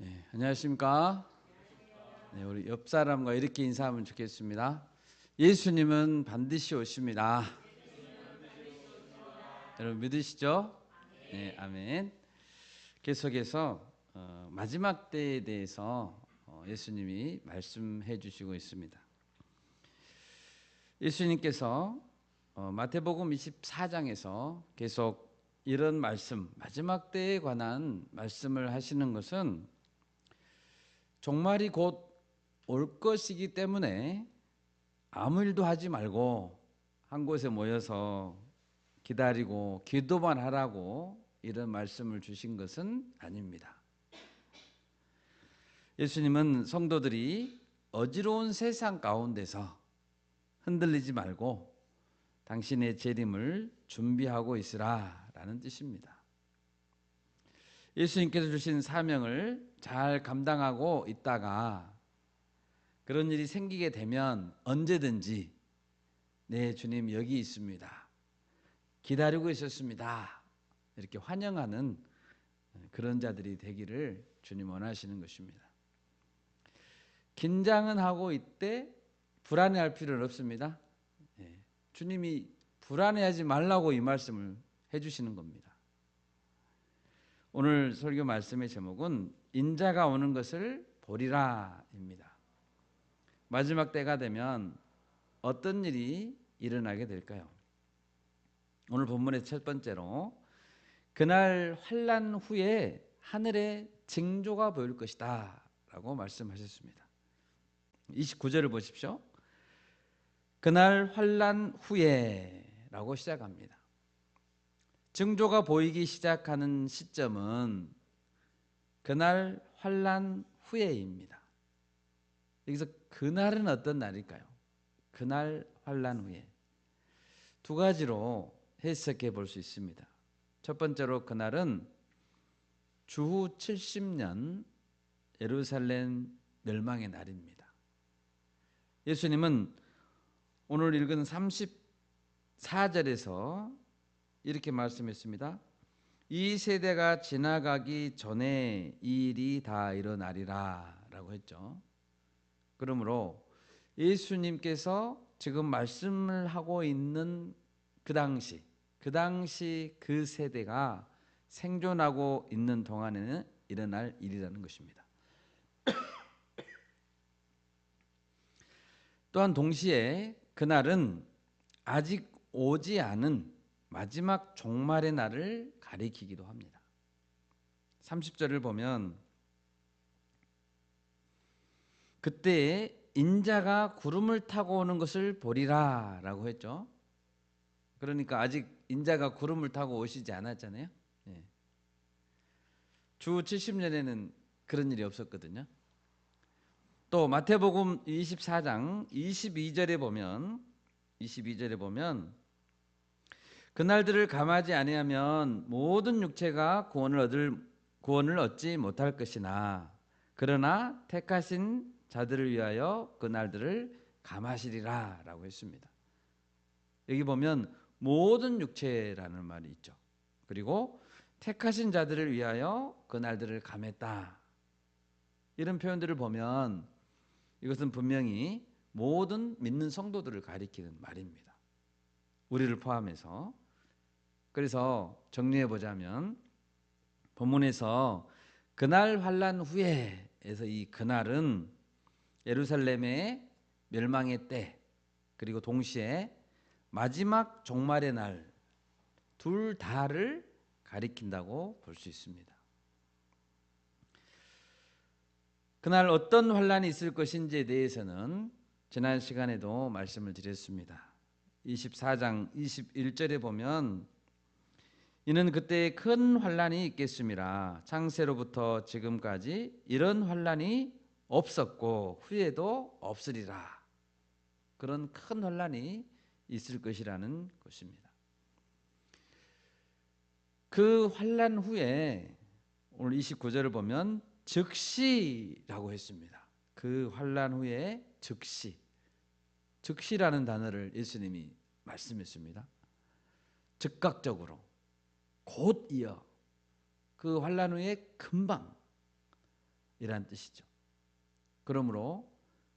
네, 안녕하십니까? 네, 우리 옆 사람과 이렇게 인사하면 좋겠습니다. 예수님은 반드시 오십니다. 여러분 믿으시죠? 네, 아멘. 계속해서 마지막 때에 대해서 예수님이 말씀해 주시고 있습니다. 예수님께서 마태복음 24장에서 계속 이런 말씀, 마지막 때에 관한 말씀을 하시는 것은 종말이 곧 올 것이기 때문에 아무 일도 하지 말고 한 곳에 모여서 기다리고 기도만 하라고 이런 말씀을 주신 것은 아닙니다. 예수님은 성도들이 어지러운 세상 가운데서 흔들리지 말고 당신의 재림을 준비하고 있으라 라는 뜻입니다. 예수님께서 주신 사명을 잘 감당하고 있다가 그런 일이 생기게 되면 언제든지 네, 주님 여기 있습니다. 기다리고 있었습니다. 이렇게 환영하는 그런 자들이 되기를 주님 원하시는 것입니다. 긴장은 하고 있되 불안해할 필요는 없습니다. 주님이 불안해하지 말라고 이 말씀을 해주시는 겁니다. 오늘 설교 말씀의 제목은 인자가 오는 것을 보리라입니다. 마지막 때가 되면 어떤 일이 일어나게 될까요? 오늘 본문의 첫 번째로 그날 환난 후에 하늘에 징조가 보일 것이다 라고 말씀하셨습니다. 29절을 보십시오. 그날 환난 후에 라고 시작합니다. 징조가 보이기 시작하는 시점은 그날 환난 후에입니다. 여기서 그날은 어떤 날일까요? 그날 환난 후에 두 가지로 해석해 볼 수 있습니다. 첫 번째로 그날은 주후 70년 예루살렘 멸망의 날입니다. 예수님은 오늘 읽은 34절에서 이렇게 말씀했습니다. 이 세대가 지나가기 전에 이 일이 다 일어나리라 라고 했죠. 그러므로 예수님께서 지금 말씀을 하고 있는 그 당시 그 세대가 생존하고 있는 동안에는 일어날 일이라는 것입니다. 또한 동시에 그날은 아직 오지 않은 마지막 종말의 날을 가리키기도 합니다. 30절을 보면 그때에 인자가 구름을 타고 오는 것을 보리라 라고 했죠. 그러니까 아직 인자가 구름을 타고 오시지 않았잖아요. 주 70년에는 그런 일이 없었거든요. 또 마태복음 24장 22절에 보면 그날들을 감하지 아니하면 모든 육체가 구원을 얻지 못할 것이나 그러나 택하신 자들을 위하여 그날들을 감하시리라 라고 했습니다. 여기 보면 모든 육체라는 말이 있죠. 그리고 택하신 자들을 위하여 그날들을 감했다. 이런 표현들을 보면 이것은 분명히 모든 믿는 성도들을 가리키는 말입니다. 우리를 포함해서. 그래서 정리해 보자면 본문에서 그날 환난 후에에서 이 그날은 예루살렘의 멸망의 때 그리고 동시에 마지막 종말의 날 둘 다를 가리킨다고 볼 수 있습니다. 그날 어떤 환난이 있을 것인지에 대해서는 지난 시간에도 말씀을 드렸습니다. 24장 21절에 보면 이는 그때 큰 환난이 있겠음이라 창세로부터 지금까지 이런 환난이 없었고 후에도 없으리라. 그런 큰 환난이 있을 것이라는 것입니다. 그 환난 후에 오늘 29절을 보면 즉시라고 했습니다. 그 환난 후에 즉시라는 단어를 예수님이 말씀했습니다. 즉각적으로 곧 이어 그 환난 후에 금방 이란 뜻이죠. 그러므로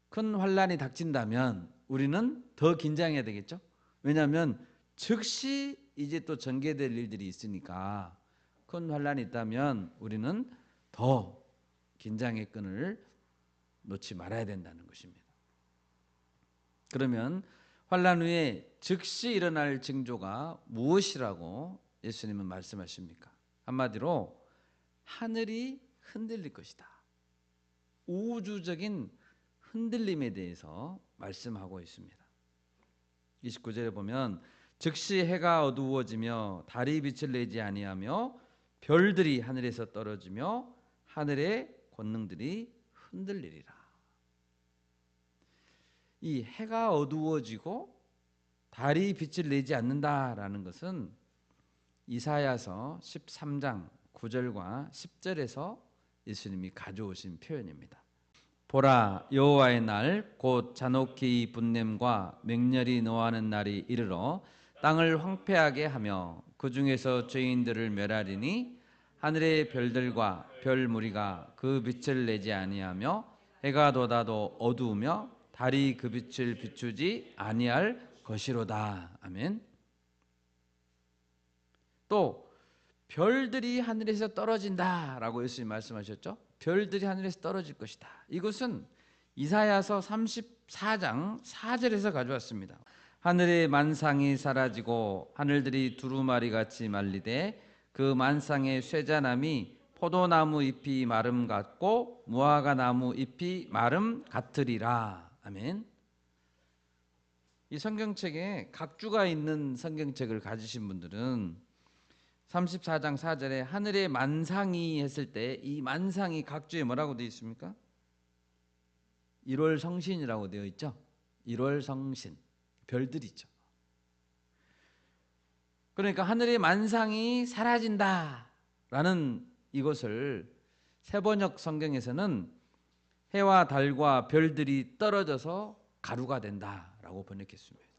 큰 환란이 닥친다면 우리는 더 긴장해야 되겠죠. 왜냐하면 즉시 이제 또 전개될 일들이 있으니까 큰 환란이 있다면 우리는 더 긴장의 끈을 놓지 말아야 된다는 것입니다. 그러면 환란 후에 즉시 일어날 징조가 무엇이라고 예수님은 말씀하십니까? 한마디로 하늘이 흔들릴 것이다. 우주적인 흔들림에 대해서 말씀하고 있습니다. 29절에 보면 즉시 해가 어두워지며 달이 빛을 내지 아니하며 별들이 하늘에서 떨어지며 하늘의 권능들이 흔들리리라. 이 해가 어두워지고 달이 빛을 내지 않는다라는 것은 이사야서 13장 9절과 10절에서 예수님이 가져오신 표현입니다. 보라, 여호와의 날 곧 잔혹히 분냄과 맹렬히 노하는 날이 이르러 땅을 황폐하게 하며 그 중에서 죄인들을 멸하리니 하늘의 별들과 별 무리가 그 빛을 내지 아니하며 해가 돋아도 어두우며 달이 그 빛을 비추지 아니할 것이로다. 아멘. 또 별들이 하늘에서 떨어진다라고 예수님 말씀하셨죠. 별들이 하늘에서 떨어질 것이다. 이것은 이사야서 34장 4절에서 가져왔습니다. 하늘의 만상이 사라지고 하늘들이 두루마리같이 말리되 그 만상의 쇠자남이 포도나무 잎이 마름 같고 무화과 나무 잎이 마름 같으리라. 아멘. 이 성경책에 각주가 있는 성경책을 가지신 분들은 34장 4절에 하늘의 만상이 했을 때 이 만상이 각주에 뭐라고 되어 있습니까? 1월 성신이라고 되어 있죠. 1월 성신, 별들이죠. 그러니까 하늘의 만상이 사라진다라는 이것을 세번역 성경에서는 해와 달과 별들이 떨어져서 가루가 된다라고 번역했습니다.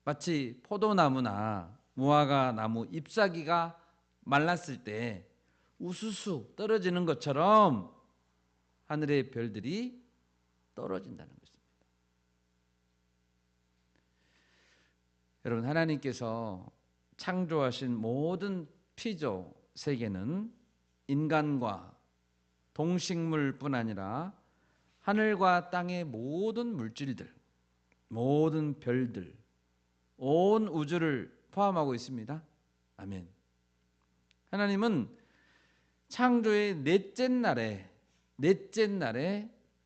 마치 포도나무나 무화과 나무 잎사귀가 말랐을 때 우수수 떨어지는 것처럼 하늘의 별들이 떨어진다는 것입니다. 여러분, 하나님께서 창조하신 모든 피조 세계는 인간과 동식물뿐 아니라 하늘과 땅의 모든 물질들, 모든 별들, 온 우주를 포함하고 있습니다. 아멘. 하나님은 창조의 넷째 날에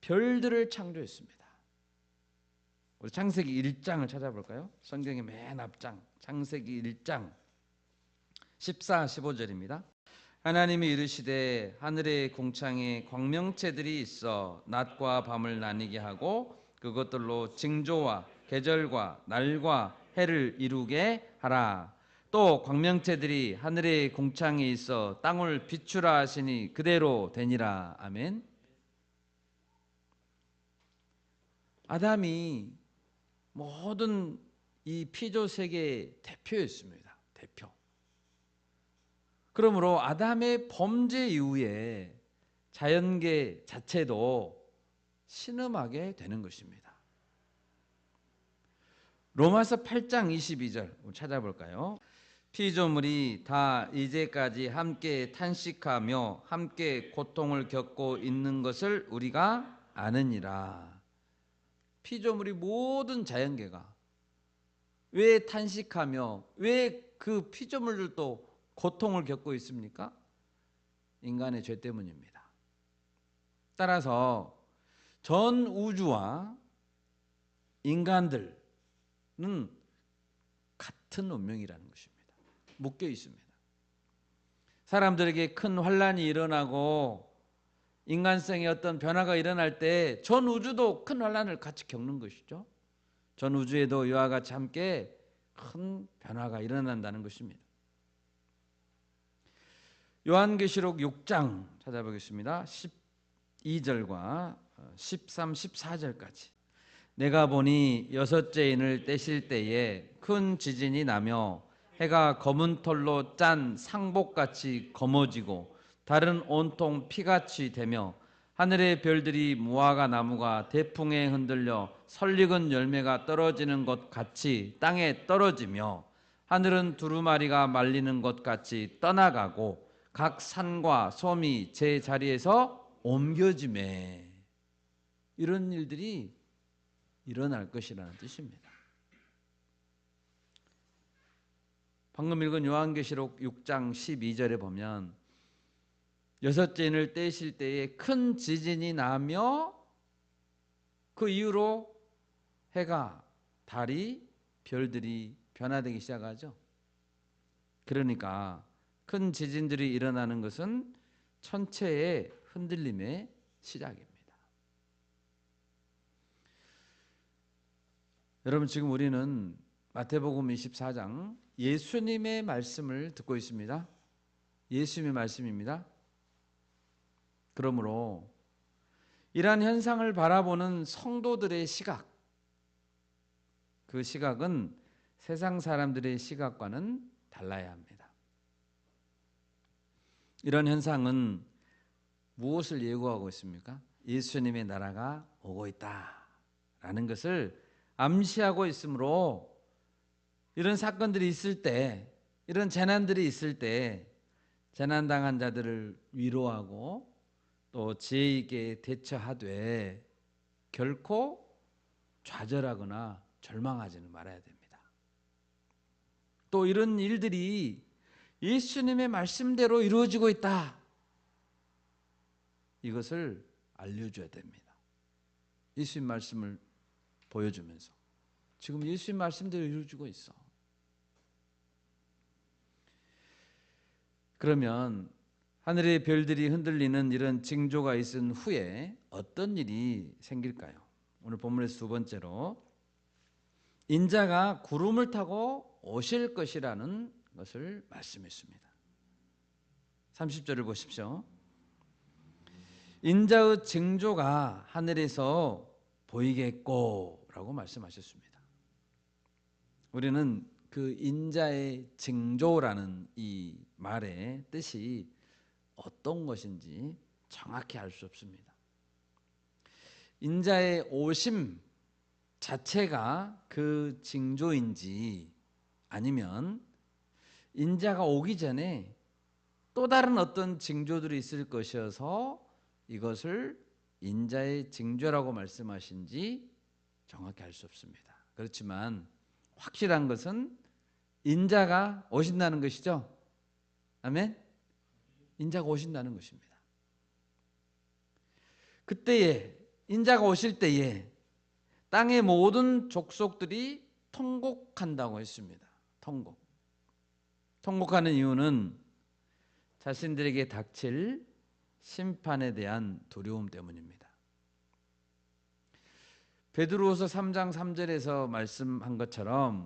별들을 창조했습니다. 우리 창세기 1장을 찾아볼까요? 성경의 맨 앞장 창세기 1장 14, 15절입니다. 하나님이 이르시되 하늘의 궁창에 광명체들이 있어 낮과 밤을 나뉘게 하고 그것들로 징조와 계절과 날과 해를 이루게 하라. 또 광명체들이 하늘의 궁창에 있어 땅을 비추라 하시니 그대로 되니라. 아멘. 아담이 모든 이 피조 세계의 대표였습니다. 대표. 그러므로 아담의 범죄 이후에 자연계 자체도 신음하게 되는 것입니다. 로마서 8장 22절 찾아볼까요? 피조물이 다 이제까지 함께 탄식하며 함께 고통을 겪고 있는 것을 우리가 아느니라. 피조물이 모든 자연계가 왜 탄식하며 왜 그 피조물들도 고통을 겪고 있습니까? 인간의 죄 때문입니다. 따라서 전 우주와 인간들은 같은 운명이라는 것입니다. 묶여 있습니다. 사람들에게 큰 환란이 일어나고 인간성의 어떤 변화가 일어날 때 전 우주도 큰 환란을 같이 겪는 것이죠. 전 우주에도 이와 같이 함께 큰 변화가 일어난다는 것입니다. 요한계시록 6장 찾아보겠습니다. 12절과 13, 14절까지. 내가 보니 여섯째 인을 떼실 때에 큰 지진이 나며 해가 검은 털로 짠 상복같이 검어지고 달은 온통 피같이 되며 하늘의 별들이 무화과 나무가 대풍에 흔들려 설익은 열매가 떨어지는 것 같이 땅에 떨어지며 하늘은 두루마리가 말리는 것 같이 떠나가고 각 산과 섬이 제 자리에서 옮겨지매. 이런 일들이 일어날 것이라는 뜻입니다. 방금 읽은 요한계시록 6장 12절에 보면 여섯째 인을 떼실 때에 큰 지진이 나며 그 이후로 해가, 달이, 별들이 변화되기 시작하죠. 그러니까 큰 지진들이 일어나는 것은 천체의 흔들림의 시작입니다. 여러분, 지금 우리는 마태복음 24장 예수님의 말씀을 듣고 있습니다. 예수님의 말씀입니다. 그러므로 이러한 현상을 바라보는 성도들의 시각, 그 시각은 세상 사람들의 시각과는 달라야 합니다. 이런 현상은 무엇을 예고하고 있습니까? 예수님의 나라가 오고 있다라는 것을 암시하고 있으므로 이런 사건들이 있을 때, 이런 재난들이 있을 때 재난당한 자들을 위로하고 또 지혜 있게 대처하되 결코 좌절하거나 절망하지는 말아야 됩니다. 또 이런 일들이 예수님의 말씀대로 이루어지고 있다, 이것을 알려줘야 됩니다. 예수님 말씀을 보여주면서 지금 예수님 말씀대로 이루어지고 있어. 그러면 하늘의 별들이 흔들리는 이런 징조가 있은 후에 어떤 일이 생길까요? 오늘 본문에서 두 번째로 인자가 구름을 타고 오실 것이라는 것을 말씀했습니다. 30절을 보십시오. 인자의 징조가 하늘에서 보이겠고 라고 말씀하셨습니다. 우리는 그 인자의 징조라는 이 말의 뜻이 어떤 것인지 정확히 알 수 없습니다. 인자의 오심 자체가 그 징조인지 아니면 인자가 오기 전에 또 다른 어떤 징조들이 있을 것이어서 이것을 인자의 징조라고 말씀하신지 정확히 알 수 없습니다. 그렇지만 확실한 것은 인자가 오신다는 것이죠. 아멘? 인자가 오신다는 것입니다. 그때에 인자가 오실 때에 땅의 모든 족속들이 통곡한다고 했습니다. 통곡하는 이유는 자신들에게 닥칠 심판에 대한 두려움 때문입니다. 베드로후서 3장 3절에서 말씀한 것처럼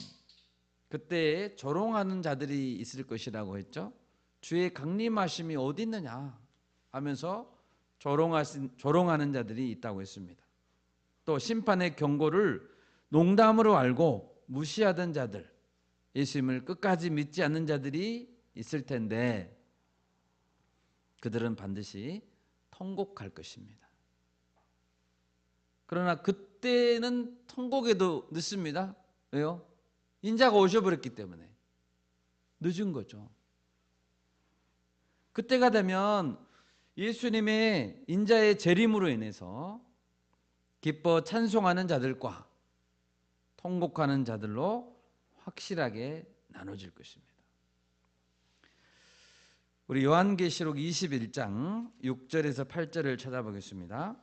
그때에 조롱하는 자들이 있을 것이라고 했죠. 주의 강림하심이 어디 있느냐 하면서 조롱하는 자들이 있다고 했습니다. 또 심판의 경고를 농담으로 알고 무시하던 자들, 예수님을 끝까지 믿지 않는 자들이 있을 텐데 그들은 반드시 통곡할 것입니다. 그러나 그때는 통곡에도 늦습니다. 왜요? 인자가 오셔버렸기 때문에 늦은 거죠. 그때가 되면 예수님의 인자의 재림으로 인해서 기뻐 찬송하는 자들과 통곡하는 자들로 확실하게 나눠질 것입니다. 우리 요한계시록 21장 6절에서 8절을 찾아보겠습니다.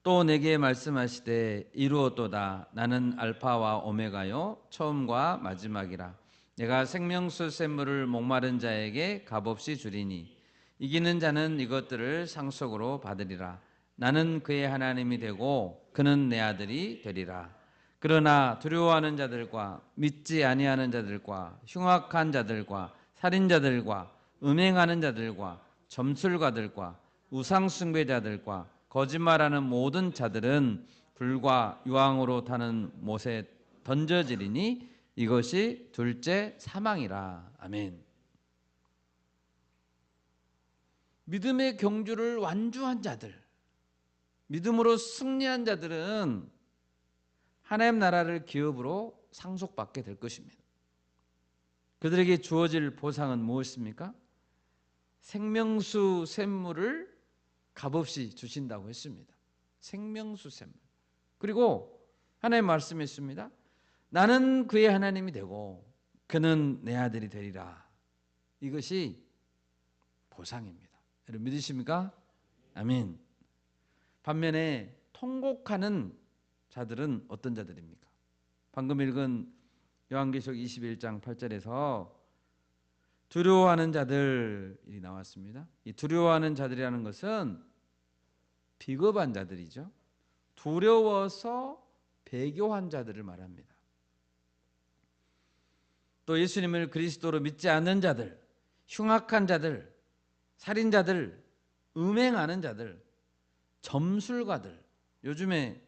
또 내게 말씀하시되 이루었도다. 나는 알파와 오메가요 처음과 마지막이라. 내가 생명수 샘물을 목마른 자에게 값없이 주리니 이기는 자는 이것들을 상속으로 받으리라. 나는 그의 하나님이 되고 그는 내 아들이 되리라. 그러나 두려워하는 자들과 믿지 아니하는 자들과 흉악한 자들과 살인자들과 음행하는 자들과 점술가들과 우상숭배자들과 거짓말하는 모든 자들은 불과 유황으로 타는 못에 던져지리니 이것이 둘째 사망이라. 아멘. 믿음의 경주를 완주한 자들, 믿음으로 승리한 자들은 하나님 나라를 기업으로 상속받게 될 것입니다. 그들에게 주어질 보상은 무엇입니까? 생명수 샘물을 값없이 주신다고 했습니다. 생명수 샘물. 그리고 하나님 말씀했습니다. 나는 그의 하나님이 되고 그는 내 아들이 되리라. 이것이 보상입니다. 여러분 믿으십니까? 아멘. 반면에 통곡하는 자들은 어떤 자들입니까? 방금 읽은 요한계시록 21장 8절에서 두려워하는 자들이 나왔습니다. 이 두려워하는 자들이라는 것은 비겁한 자들이죠. 두려워서 배교한 자들을 말합니다. 또 예수님을 그리스도로 믿지 않는 자들, 흉악한 자들, 살인자들, 음행하는 자들, 점술가들, 요즘에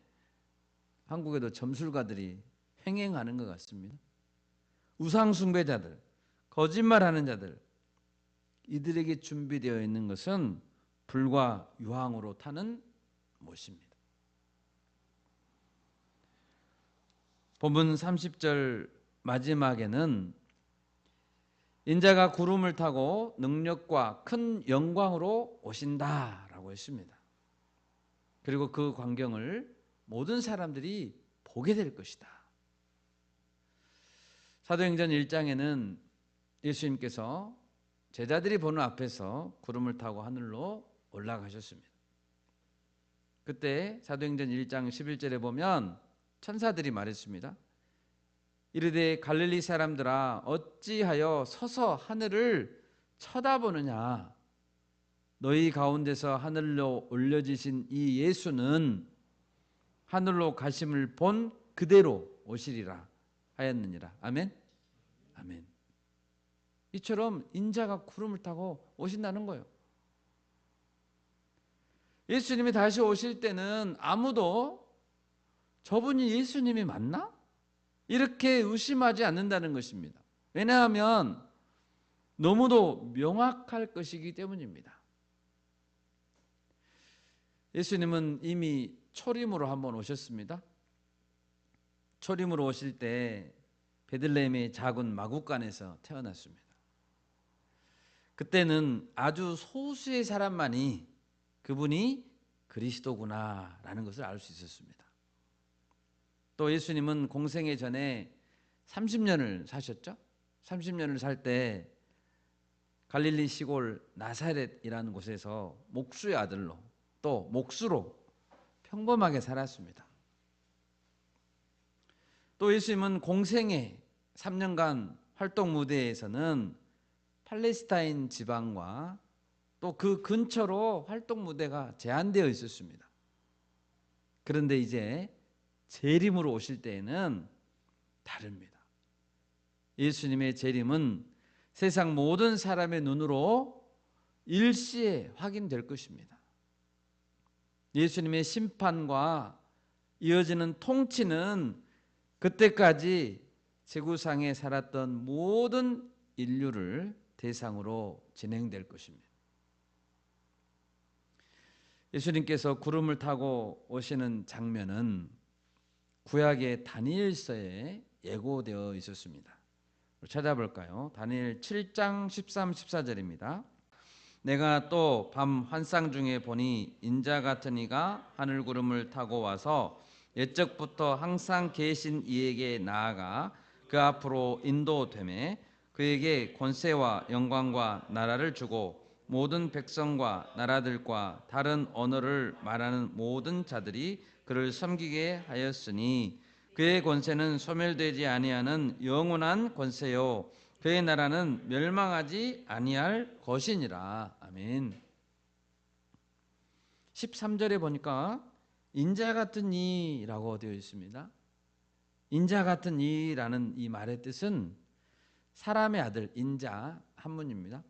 한국에도 점술가들이 횡행하는 것 같습니다. 우상숭배자들, 거짓말하는 자들, 이들에게 준비되어 있는 것은 불과 유황으로 타는 못입니다. 본문 30절 마지막에는 인자가 구름을 타고 능력과 큰 영광으로 오신다라고 했습니다. 그리고 그 광경을 모든 사람들이 보게 될 것이다. 사도행전 1장에는 예수님께서 제자들이 보는 앞에서 구름을 타고 하늘로 올라가셨습니다. 그때 사도행전 1장 11절에 보면 천사들이 말했습니다. 이르되 갈릴리 사람들아 어찌하여 서서 하늘을 쳐다보느냐. 너희 가운데서 하늘로 올려지신 이 예수는 하늘로 가심을 본 그대로 오시리라 하였느니라. 아멘. 아멘. 이처럼 인자가 구름을 타고 오신다는 거예요. 예수님이 다시 오실 때는 아무도 저분이 예수님이 맞나? 이렇게 의심하지 않는다는 것입니다. 왜냐하면 너무도 명확할 것이기 때문입니다. 예수님은 이미 초림으로 한번 오셨습니다. 초림으로 오실 때 베들레헴의 작은 마구간에서 태어났습니다. 그때는 아주 소수의 사람만이 그분이 그리스도구나라는 것을 알 수 있었습니다. 또 예수님은 공생애 전에 30년을 사셨죠. 30년을 살 때 갈릴리 시골 나사렛이라는 곳에서 목수의 아들로 또 목수로 평범하게 살았습니다. 또 예수님은 공생애 3년간 활동 무대에서는 팔레스타인 지방과 또 그 근처로 활동 무대가 제한되어 있었습니다. 그런데 이제 재림으로 오실 때에는 다릅니다. 예수님의 재림은 세상 모든 사람의 눈으로 일시에 확인될 것입니다. 예수님의 심판과 이어지는 통치는 그때까지 지구상에 살았던 모든 인류를 대상으로 진행될 것입니다. 예수님께서 구름을 타고 오시는 장면은 구약의 다니엘서에 예고되어 있었습니다. 찾아볼까요? 다니엘 7장 13, 14절입니다. 내가 또 밤 환상 중에 보니 인자 같은 이가 하늘 구름을 타고 와서 옛적부터 항상 계신 이에게 나아가 그 앞으로 인도되매 그에게 권세와 영광과 나라를 주고 모든 백성과 나라들과 다른 언어를 말하는 모든 자들이 그를 섬기게 하였으니 그의 권세는 소멸되지 아니하는 영원한 권세요 그의 나라는 멸망하지 아니할 것이니라. 아멘. 13절에 보니까 인자 같은 이라고 되어 있습니다. 인자 같은 이라는 이 말의 뜻은 사람의 아들, 인자 한문입니다.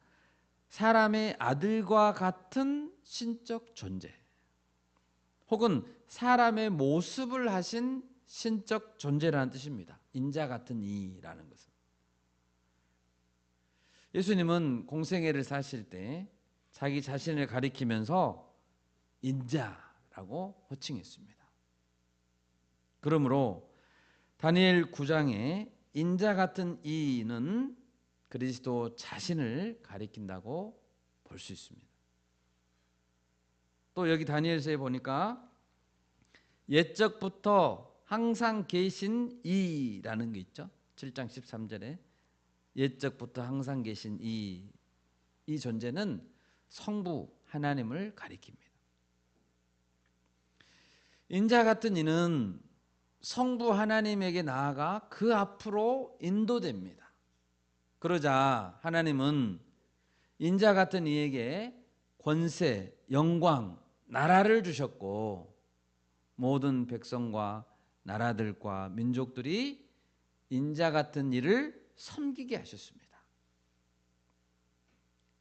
사람의 아들과 같은 신적 존재 혹은 사람의 모습을 하신 신적 존재라는 뜻입니다. 인자 같은 이라는 것은. 예수님은 공생애를 사실 때 자기 자신을 가리키면서 인자라고 호칭했습니다. 그러므로 다니엘 9장에 인자 같은 이는 그리스도 자신을 가리킨다고 볼 수 있습니다. 또 여기 다니엘서에 보니까 옛적부터 항상 계신 이라는 게 있죠. 7장 13절에 옛적부터 항상 계신 이 존재는 성부 하나님을 가리킵니다. 인자 같은 이는 성부 하나님에게 나아가 그 앞으로 인도됩니다. 그러자 하나님은 인자 같은 이에게 권세, 영광, 나라를 주셨고 모든 백성과 나라들과 민족들이 인자 같은 이를 섬기게 하셨습니다.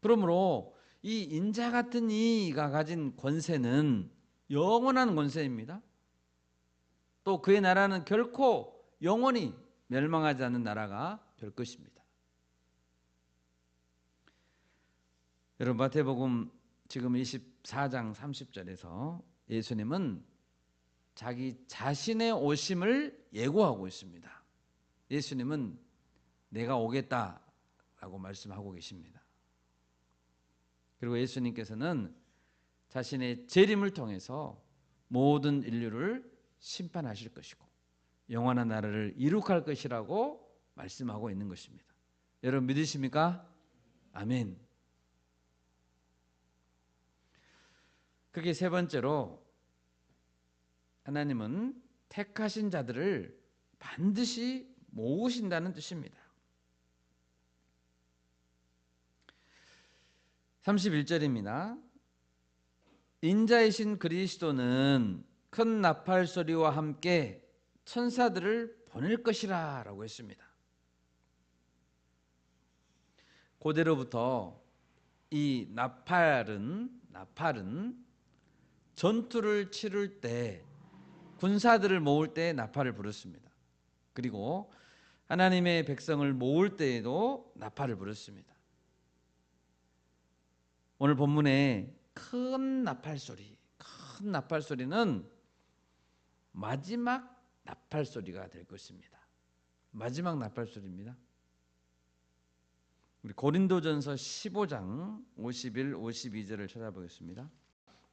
그러므로 이 인자 같은 이가 가진 권세는 영원한 권세입니다. 또 그의 나라는 결코 영원히 멸망하지 않는 나라가 될 것입니다. 여러분 마태복음 지금 24장 30절에서 예수님은 자기 자신의 오심을 예고하고 있습니다. 예수님은 내가 오겠다라고 말씀하고 계십니다. 그리고 예수님께서는 자신의 재림을 통해서 모든 인류를 심판하실 것이고 영원한 나라를 이룩할 것이라고 말씀하고 있는 것입니다. 여러분 믿으십니까? 아멘. 그게 세 번째로 하나님은 택하신 자들을 반드시 모으신다는 뜻입니다. 31절입니다. 인자이신 그리스도는 큰 나팔 소리와 함께 천사들을 보낼 것이라 라고 했습니다. 고대로부터 이 나팔은 전투를 치를 때 군사들을 모을 때 나팔을 불었습니다. 그리고 하나님의 백성을 모을 때에도 나팔을 불었습니다. 오늘 본문에 큰 나팔 소리는 마지막 나팔 소리가 될 것입니다. 마지막 나팔 소리입니다. 우리 고린도전서 15장 51, 52절을 찾아보겠습니다.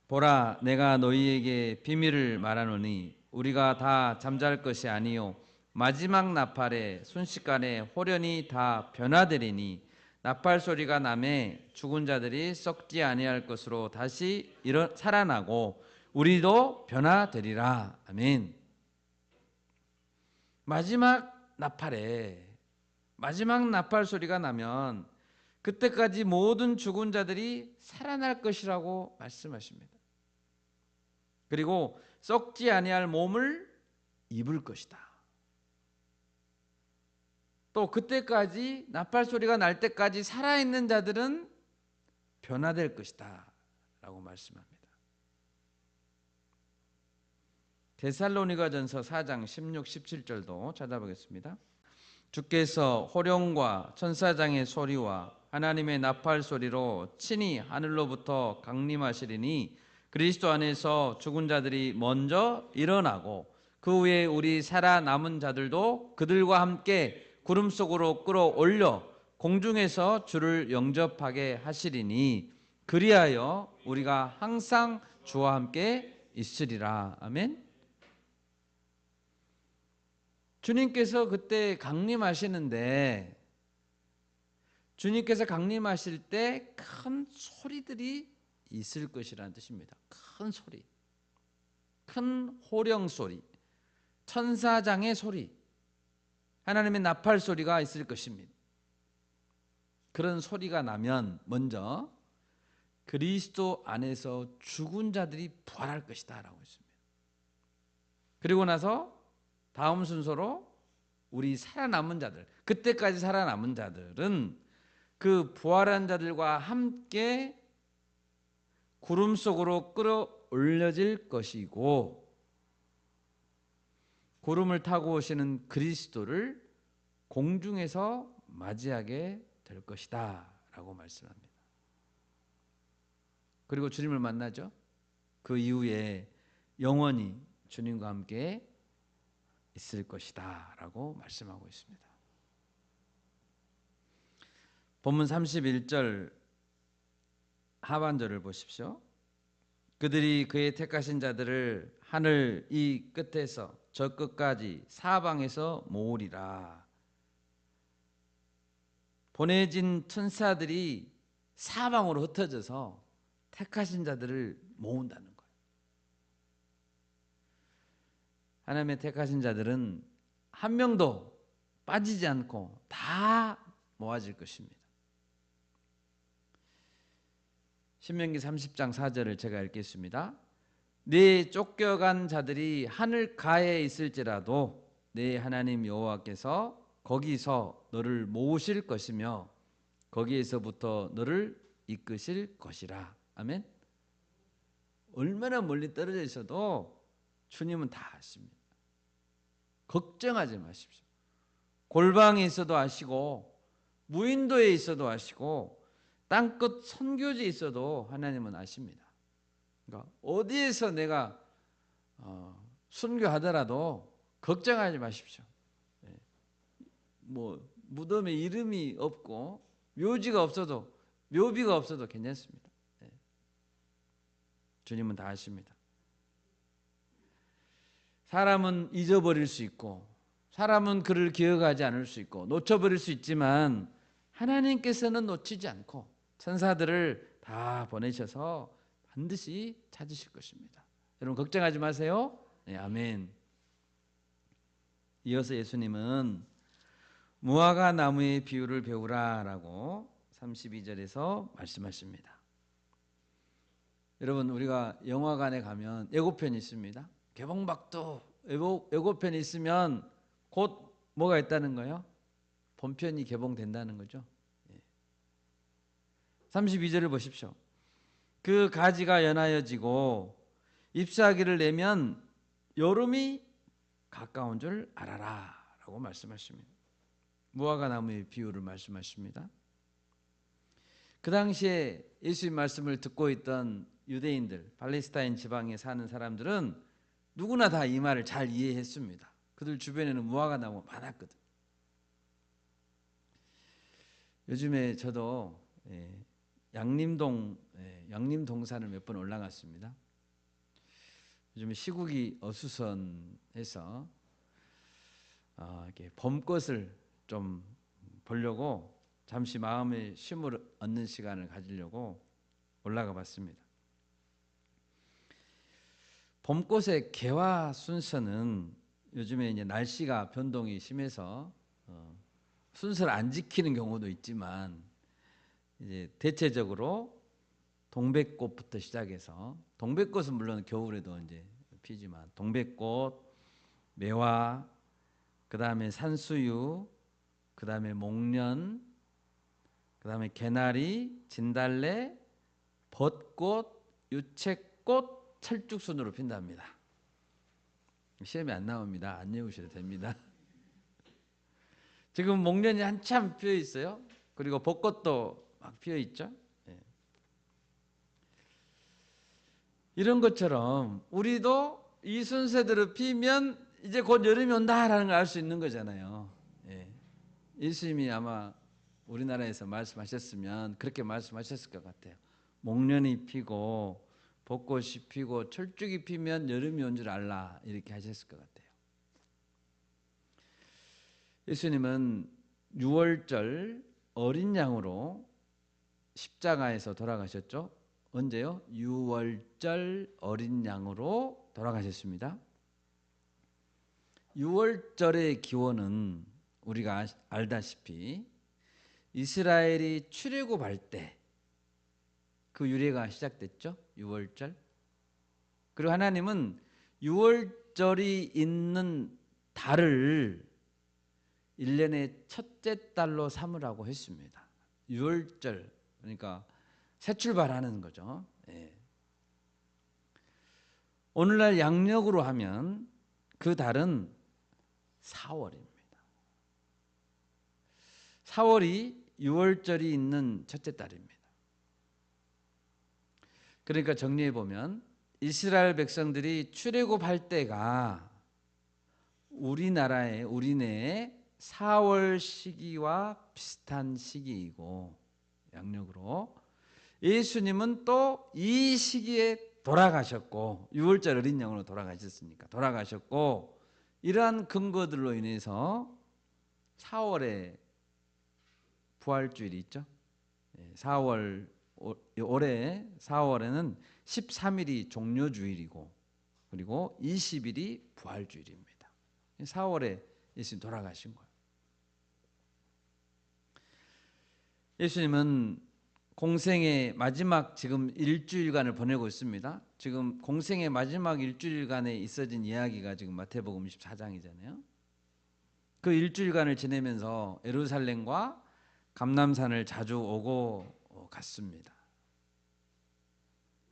보라, 내가 너희에게 비밀을 말하노니 우리가 다 잠잘 것이 아니요 마지막 나팔에 순식간에 호련히 다 변화되리니 나팔 소리가 나매 죽은 자들이 썩지 아니할 것으로 다시 살아나고 우리도 변화되리라. 아멘. 마지막 나팔 소리가 나면 그때까지 모든 죽은 자들이 살아날 것이라고 말씀하십니다. 그리고 썩지 아니할 몸을 입을 것이다. 또 그때까지 나팔 소리가 날 때까지 살아있는 자들은 변화될 것이다 라고 말씀합니다. 데살로니가전서 4장 16, 17절도 찾아보겠습니다. 주께서 호령과 천사장의 소리와 하나님의 나팔 소리로 친히 하늘로부터 강림하시리니 그리스도 안에서 죽은 자들이 먼저 일어나고 그 후에 우리 살아남은 자들도 그들과 함께 구름 속으로 끌어올려 공중에서 주를 영접하게 하시리니 그리하여 우리가 항상 주와 함께 있으리라. 아멘. 주님께서 그때 강림하시는데 주님께서 강림하실 때 큰 소리들이 있을 것이라는 뜻입니다. 큰 소리, 큰 호령 소리, 천사장의 소리, 하나님의 나팔 소리가 있을 것입니다. 그런 소리가 나면 먼저 그리스도 안에서 죽은 자들이 부활할 것이다 라고 했습니다. 그리고 나서 다음 순서로 우리 살아남은 자들, 그때까지 살아남은 자들은 그 부활한 자들과 함께 구름 속으로 끌어올려질 것이고 구름을 타고 오시는 그리스도를 공중에서 맞이하게 될 것이다 라고 말씀합니다. 그리고 주님을 만나죠. 그 이후에 영원히 주님과 함께 있을 것이다 라고 말씀하고 있습니다. 본문 31절 하반절을 보십시오. 그들이 그의 택하신 자들을 하늘 이 끝에서 저 끝까지 사방에서 모으리라. 보내진 천사들이 사방으로 흩어져서 택하신 자들을 모은다는 거예요. 하나님의 택하신 자들은 한 명도 빠지지 않고 다 모아질 것입니다. 신명기 30장 4절을 제가 읽겠습니다. 네 쫓겨간 자들이 하늘가에 있을지라도 네 하나님 여호와께서 거기서 너를 모으실 것이며 거기에서부터 너를 이끄실 것이라. 아멘. 얼마나 멀리 떨어져 있어도 주님은 다 아십니다. 걱정하지 마십시오. 골방에 있어도 아시고 무인도에 있어도 아시고 땅끝 선교지에 있어도 하나님은 아십니다. 그러니까 어디에서 내가 순교하더라도 걱정하지 마십시오. 뭐 무덤에 이름이 없고 묘지가 없어도 묘비가 없어도 괜찮습니다. 주님은 다 아십니다. 사람은 잊어버릴 수 있고 사람은 그를 기억하지 않을 수 있고 놓쳐버릴 수 있지만 하나님께서는 놓치지 않고 천사들을 다 보내셔서 반드시 찾으실 것입니다. 여러분 걱정하지 마세요. 네, 아멘. 이어서 예수님은 무화과 나무의 비유를 배우라라고 32절에서 말씀하십니다. 여러분 우리가 영화관에 가면 예고편이 있습니다. 개봉박도 예고편이 있으면 곧 뭐가 있다는 거예요? 본편이 개봉된다는 거죠. 32절을 보십시오. 그 가지가 연하여지고 잎사귀를 내면 여름이 가까운 줄 알아라 라고 말씀하십니다. 무화과 나무의 비유를 말씀하십니다. 그 당시에 예수의 말씀을 듣고 있던 유대인들, 팔레스타인 지방에 사는 사람들은 누구나 다 이 말을 잘 이해했습니다. 그들 주변에는 무화과 나무가 많았거든. 요즘에 저도 양림동산을 몇 번 올라갔습니다. 요즘에 시국이 어수선해서 이렇게 봄꽃을 좀 보려고 잠시 마음의 쉼을 얻는 시간을 가지려고 올라가 봤습니다. 봄꽃의 개화 순서는 요즘에 이제 날씨가 변동이 심해서 순서를 안 지키는 경우도 있지만 이제 대체적으로 동백꽃부터 시작해서 동백꽃은 물론 겨울에도 이제 피지만 동백꽃, 매화, 그다음에 산수유, 그다음에 목련, 그다음에 개나리, 진달래, 벚꽃, 유채꽃, 철쭉순으로 핀답니다. 시험에 안 나옵니다. 안 외우셔도 됩니다. 지금 목련이 한참 피어 있어요. 그리고 벚꽃도 막 피어 있죠. 이런 것처럼 우리도 이 순서대로 피면 이제 곧 여름이 온다라는 걸 알 수 있는 거잖아요. 예수님이 아마 우리나라에서 말씀하셨으면 그렇게 말씀하셨을 것 같아요. 목련이 피고 벚꽃이 피고 철쭉이 피면 여름이 온 줄 알라 이렇게 하셨을 것 같아요. 예수님은 6월절 어린 양으로 십자가에서 돌아가셨죠. 언제요? 6월절 어린 양으로 돌아가셨습니다. 6월절의 기원은 우리가 알다시피 이스라엘이 출애굽할 때 그 유래가 시작됐죠. 6월절. 그리고 하나님은 6월절이 있는 달을 1년의 첫째 달로 삼으라고 했습니다. 6월절 그러니까 새 출발하는 거죠. 오늘날 양력으로 하면 그 달은 4월입니다. 4월이 6월절이 있는 첫째 달입니다. 그러니까 정리해 보면 이스라엘 백성들이 출애굽할 때가 우리네의 4월 시기와 비슷한 시기이고, 양력으로 예수님은 또 이 시기에 돌아가셨고, 6월절 어린 양으로 돌아가셨으니까 돌아가셨고, 이러한 근거들로 인해서 4월에 부활주일이 있죠. 4월, 올해 4월에는 13일이 종료주일이고, 그리고 20일이 부활주일입니다. 4월에 예수님 돌아가신 거예요. 예수님은 공생의 마지막 지금 일주일간을 보내고 있습니다. 지금 공생의 마지막 일주일간에 있어진 이야기가 지금 마태복음 24장이잖아요. 그 일주일간을 지내면서 예루살렘과 감람산을 자주 오고 갔습니다.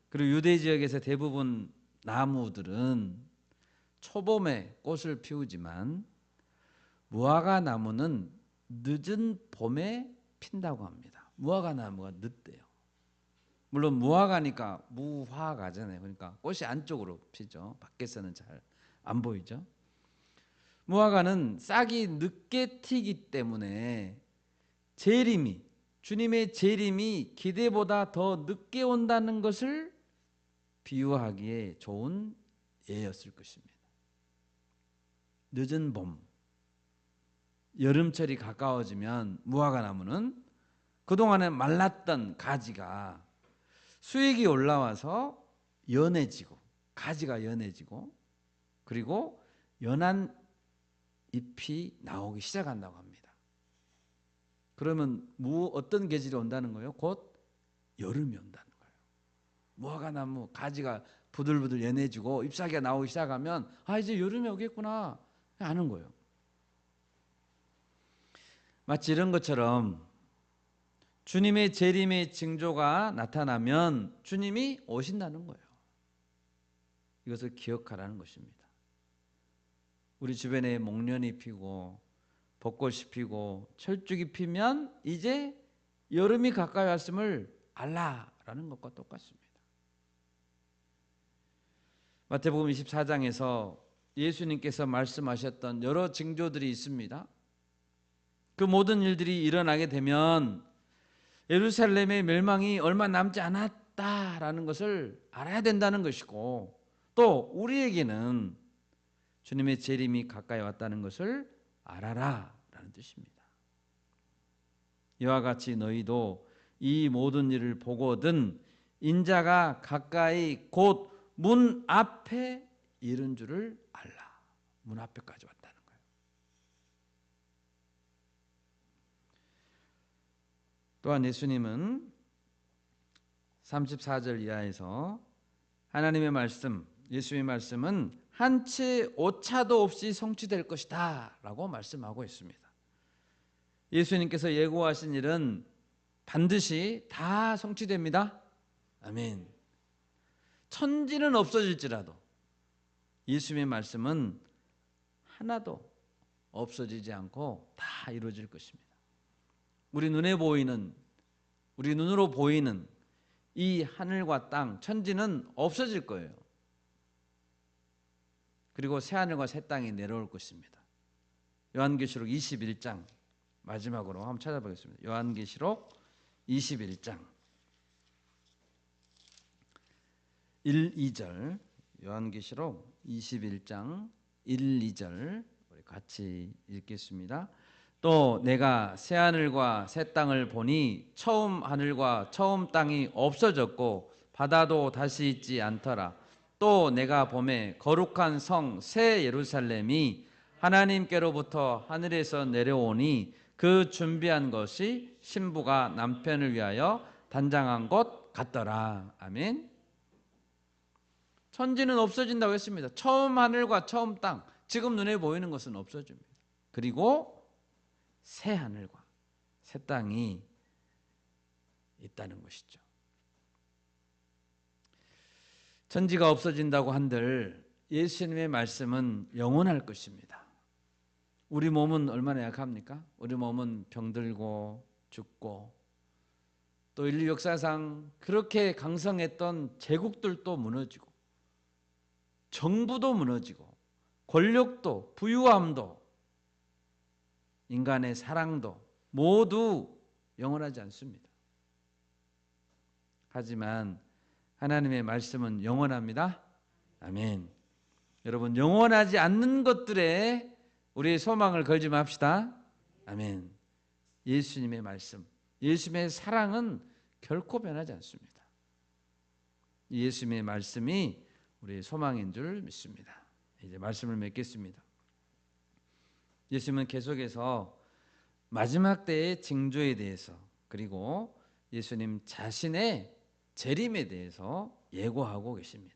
그리고 유대 지역에서 대부분 나무들은 초봄에 꽃을 피우지만 무화과 나무는 늦은 봄에 핀다고 합니다. 무화과 나무가 늦대요. 물론 무화과니까 무화과잖아요. 그러니까 꽃이 안쪽으로 피죠. 밖에서는 잘 안 보이죠. 무화과는 싹이 늦게 튀기 때문에 주님의 재림이 기대보다 더 늦게 온다는 것을 비유하기에 좋은 예였을 것입니다. 늦은 봄, 여름철이 가까워지면 무화과 나무는 그동안에 말랐던 가지가 수액이 올라와서 연해지고, 가지가 연해지고, 그리고 연한 잎이 나오기 시작한다고 합니다. 그러면 어떤 계절이 온다는 거예요? 곧 여름이 온다는 거예요. 무화과 나무 가지가 부들부들 연해지고 잎사귀가 나오기 시작하면 이제 여름이 오겠구나 아는 거예요. 마치 이런 것처럼 주님의 재림의 징조가 나타나면 주님이 오신다는 거예요. 이것을 기억하라는 것입니다. 우리 주변에 목련이 피고 벚꽃이 피고 철쭉이 피면 이제 여름이 가까이 왔음을 알라라는 것과 똑같습니다. 마태복음 24장에서 예수님께서 말씀하셨던 여러 징조들이 있습니다. 그 모든 일들이 일어나게 되면 예루살렘의 멸망이 얼마 남지 않았다라는 것을 알아야 된다는 것이고, 또 우리에게는 주님의 재림이 가까이 왔다는 것을 알아라라는 뜻입니다. 이와 같이 너희도 이 모든 일을 보거든 인자가 가까이 곧 문 앞에 이른 줄을 알라. 문 앞에까지 왔다는 거예요. 또한 예수님은 34절 이하에서 하나님의 말씀, 예수의 말씀은 한 채 오차도 없이 성취될 것이다 라고 말씀하고 있습니다. 예수님께서 예고하신 일은 반드시 다 성취됩니다. 아멘. 천지는 없어질지라도 예수님의 말씀은 하나도 없어지지 않고 다 이루어질 것입니다. 우리 눈으로 보이는 이 하늘과 땅, 천지는 없어질 거예요. 그리고 새 하늘과 새 땅이 내려올 것입니다. 요한계시록 21장 마지막으로 한번 찾아보겠습니다. 요한계시록 21장 1, 2절, 요한계시록 21장 1, 2절 우리 같이 읽겠습니다. 또 내가 새 하늘과 새 땅을 보니 처음 하늘과 처음 땅이 없어졌고 바다도 다시 있지 않더라. 또 내가 보매 거룩한 성 새 예루살렘이 하나님께로부터 하늘에서 내려오니 그 준비한 것이 신부가 남편을 위하여 단장한 것 같더라. 아멘. 천지는 없어진다고 했습니다. 처음 하늘과 처음 땅, 지금 눈에 보이는 것은 없어집니다. 그리고 새 하늘과 새 땅이 있다는 것이죠. 천지가 없어진다고 한들 예수님의 말씀은 영원할 것입니다. 우리 몸은 얼마나 약합니까? 우리 몸은 병들고 죽고 또 인류 역사상 그렇게 강성했던 제국들도 무너지고 정부도 무너지고 권력도 부유함도 인간의 사랑도 모두 영원하지 않습니다. 하지만 하나님의 말씀은 영원합니다. 아멘. 여러분, 영원하지 않는 것들에 우리의 소망을 걸지 맙시다. 아멘. 예수님의 말씀, 예수님의 사랑은 결코 변하지 않습니다. 예수님의 말씀이 우리의 소망인 줄 믿습니다. 이제 말씀을 맺겠습니다. 예수님은 계속해서 마지막 때의 징조에 대해서, 그리고 예수님 자신의 재림에 대해서 예고하고 계십니다.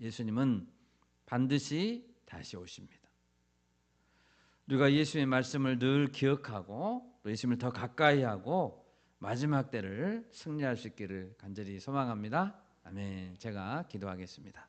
예수님은 반드시 다시 오십니다. 우리가 예수님의 말씀을 늘 기억하고 또 예수님을 더 가까이 하고 마지막 때를 승리할 수 있기를 간절히 소망합니다. 아멘. 제가 기도하겠습니다.